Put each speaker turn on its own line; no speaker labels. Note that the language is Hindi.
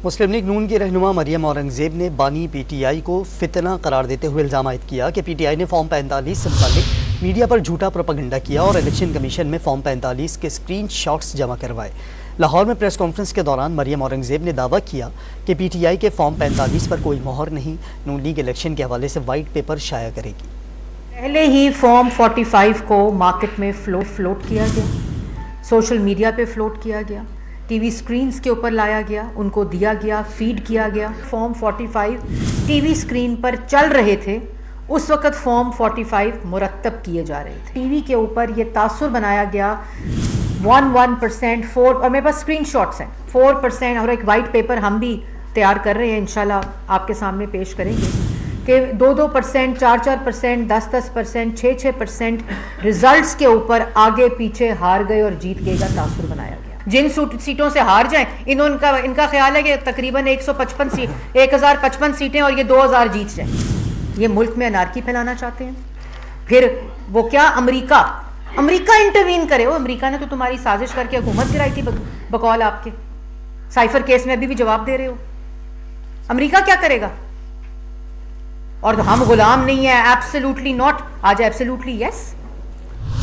मुस्लिम लीग नून की रहनुमा मरियम औरंगजेब ने बानी पीटीआई को फितना करार देते हुए इल्जाम आयद किया कि पीटीआई ने फॉर्म 45 से मुताल्लिक मीडिया पर झूठा प्रोपेगेंडा किया और इलेक्शन कमीशन में फॉर्म 45 के स्क्रीन शॉट्स जमा करवाए। लाहौर में प्रेस कॉन्फ्रेंस के दौरान मरियम औरंगजेब ने दावा किया कि पीटीआई के फॉर्म 45 पर कोई मोहर नहीं, नून लीग इलेक्शन के हवाले से वाइट पेपर शाया करेगी।
पहले ही फॉर्म 45 को मार्केट में फ्लोट किया गया, सोशल मीडिया पे फ्लोट किया गया, टीवी स्क्रीन्स के ऊपर लाया गया, उनको दिया गया, फीड किया गया। फॉर्म 45 टीवी स्क्रीन पर चल रहे थे, उस वक्त फॉर्म 45 मुरतब किए जा रहे थे। टीवी के ऊपर ये तासुर बनाया गया 1% 4, और मेरे पास स्क्रीन शॉट्स हैं, 4%, और एक वाइट पेपर हम भी तैयार कर रहे हैं, इंशाल्लाह आपके सामने पेश करेंगे कि 2% 4% 10% 6% रिजल्ट्स के ऊपर आगे पीछे हार गए और जीत गए का तासुर बनाया गया। जिन सीटों से हार जाएं, इनका ख्याल है कि तकरीबन 1055 सीटें और ये 2000 जीत जाएं। ये मुल्क में अनारकी फैलाना चाहते हैं। फिर वो क्या, अमेरिका इंटरवीन करे। वो अमेरिका ने तो तुम्हारी साजिश करके हुकूमत गिराई थी बकौल आपके। साइफर केस में अभी भी जवाब दे रहे हो। अमेरिका क्या करेगा? और हम गुलाम नहीं है, एब्सोल्युटली नॉट। आज एब्सोल्युटली यस।